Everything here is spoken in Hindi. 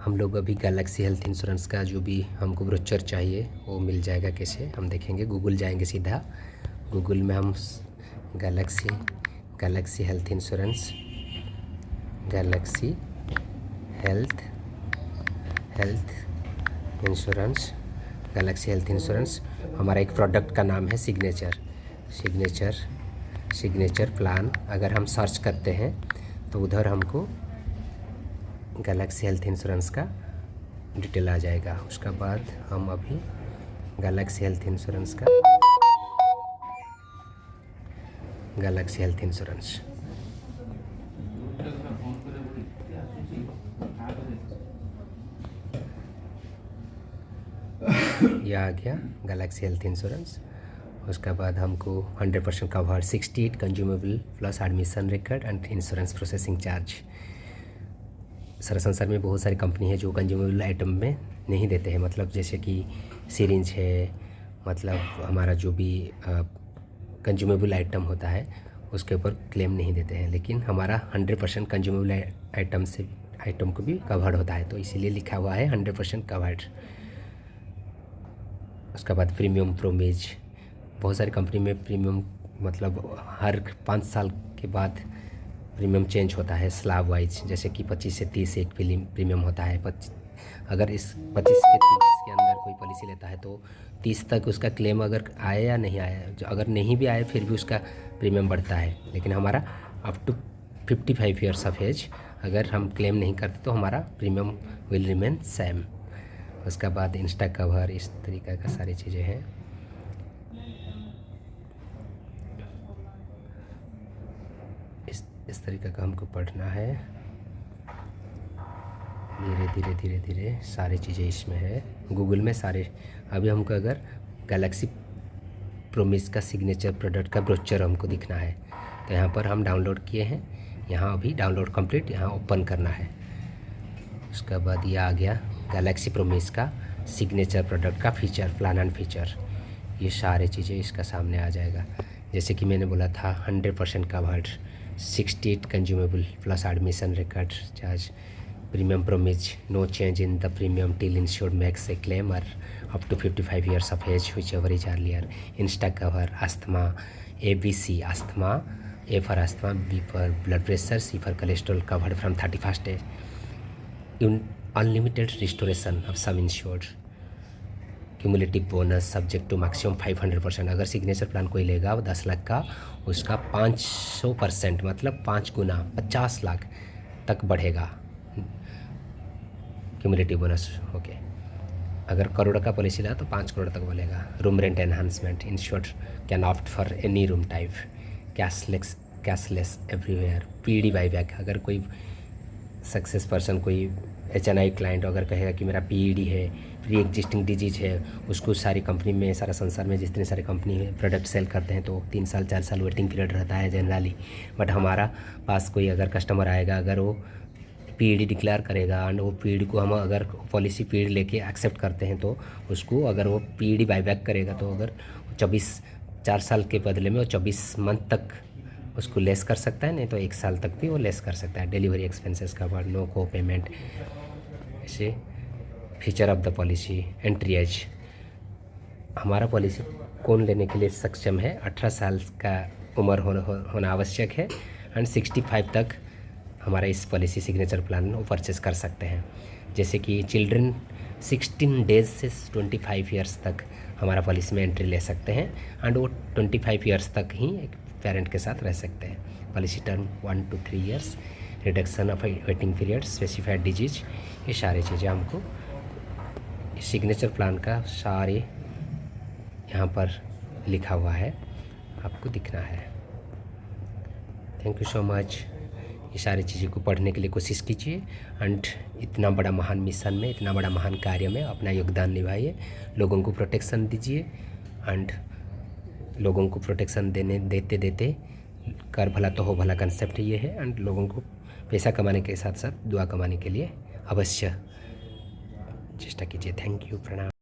हम लोग अभी गैलेक्सी हेल्थ इंश्योरेंस का जो भी हमको ब्रोचर चाहिए वो मिल जाएगा कैसे, हम देखेंगे। गूगल जाएंगे सीधा, गूगल में हम Galaxy health insurance, Galaxy health insurance, Galaxy health insurance. हमारा एक प्रोडक्ट का नाम है सिग्नेचर प्लान। अगर हम सर्च करते हैं तो उधर हमको गैलेक्सी हेल्थ इंश्योरेंस का डिटेल आ जाएगा। उसका बाद हम अभी गैलेक्सी हेल्थ इंश्योरेंस यह आ गया गैलेक्सी हेल्थ इंश्योरेंस। उसका बाद हमको 100% cover, 68 consumable plus admission record and insurance processing charge. सारा संसार में बहुत सारी कंपनी है जो कंज्यूमेबल आइटम में नहीं देते हैं, मतलब जैसे कि सिरिंज है, मतलब हमारा जो भी कंज्यूमेबल आइटम होता है उसके ऊपर क्लेम नहीं देते हैं, लेकिन हमारा 100% कंज्यूमेबल आइटम को भी कवर्ड होता है, तो इसीलिए लिखा हुआ है 100% कवर्ड। उसके बाद प्रीमियम प्रोमेज, बहुत सारी कंपनी में प्रीमियम मतलब हर 5 साल के बाद प्रीमियम चेंज होता है स्लैब वाइज, जैसे कि 25 से 30 एक प्रीमियम होता है। अगर इस 25 के 30 के अंदर कोई पॉलिसी लेता है तो 30 तक उसका क्लेम अगर आए या नहीं आया, अगर नहीं भी आए फिर भी उसका प्रीमियम बढ़ता है। लेकिन हमारा up to 55 years of age अगर हम क्लेम नहीं करते तो हमारा प्रीमियम विल रिमेन सेम। उसका बाद इंस्टा कवर, इस तरीक़े का सारी चीज़ें हैं। इस तरीके का हमको पढ़ना है, धीरे धीरे सारी चीज़ें इसमें है, गूगल में सारे। अभी हमको अगर गैलेक्सी प्रोमिस का सिग्नेचर प्रोडक्ट का ब्रोचर हमको दिखना है तो यहाँ पर हम डाउनलोड किए हैं, यहाँ अभी डाउनलोड कंप्लीट, यहाँ ओपन करना है। उसके बाद ये आ गया गैलेक्सी प्रोमिस का सिग्नेचर प्रोडक्ट का फीचर, प्लान एंड फीचर, ये सारी चीज़ें इसका सामने आ जाएगा। जैसे कि मैंने बोला था 100% covered, 68 consumable plus admission record charge, premium promise, no change in the premium till insured makes a claim or up to 55 years of age whichever is earlier. Insta cover, asthma, ABC asthma, A for asthma, B for blood pressure, C for cholesterol, covered from 31st age, unlimited restoration of sum insured, cumulative bonus subject to maximum 500%। अगर सिग्नेचर प्लान कोई लेगा वो 10 लाख का, उसका 500% मतलब 5 गुना 50 लाख तक बढ़ेगा क्यूमुलेटिव बोनस। ओके, अगर करोड़ का पॉलिसी ला तो 5 करोड़ तक बोलेगा। Room rent enhancement, insured can opt for any room type, cashless everywhere, PD buyback. अगर कोई सक्सेस पर्सन, कोई HNI क्लाइंट अगर कहेगा कि मेरा PED है, प्री एग्जिस्टिंग डिजीज है, उसको सारी कंपनी में, सारा संसार में जितने सारे कंपनी प्रोडक्ट सेल करते हैं तो 3 साल 4 साल वेटिंग पीरियड रहता है जनरली। बट हमारा पास कोई अगर कस्टमर आएगा, अगर वो PED डिक्लेयर करेगा एंड वो PED को हम अगर पॉलिसी PED लेके एक्सेप्ट करते हैं तो उसको अगर वो PED बाईबैक करेगा तो अगर 4 साल के बदले में वो 24 मंथ तक उसको लेस कर सकता है, नहीं तो 1 साल तक भी वो लेस कर सकता है। Delivery expenses cover, no co-payment. ऐसे feature of the policy, entry age, हमारा पॉलिसी कौन लेने के लिए सक्षम है, 18 साल का उम्र होना आवश्यक है एंड 65 तक हमारा इस पॉलिसी सिग्नेचर प्लान वो परचेस कर सकते हैं। जैसे कि चिल्ड्रन 16 डेज से 25 ईयर्स तक हमारा पॉलिसी में एंट्री ले सकते हैं एंड वो 25 ईयर्स तक ही एक पेरेंट के साथ रह सकते हैं। Policy term 1 to 3 years, reduction of waiting period, specified disease, ये सारी चीज़ें हमको सिग्नेचर प्लान का सारे यहाँ पर लिखा हुआ है, आपको दिखना है। Thank you so much. ये सारी चीज़ों को पढ़ने के लिए कोशिश कीजिए एंड इतना बड़ा महान मिशन में, इतना बड़ा महान कार्य में अपना योगदान निभाइए, लोगों को प्रोटेक्शन दीजिए एंड लोगों को प्रोटेक्शन देते कर भला तो हो भला कंसेप्ट ये है एंड लोगों को पैसा कमाने के साथ साथ दुआ कमाने के लिए अवश्य चेष्टा कीजिए। थैंक यू, प्रणाम।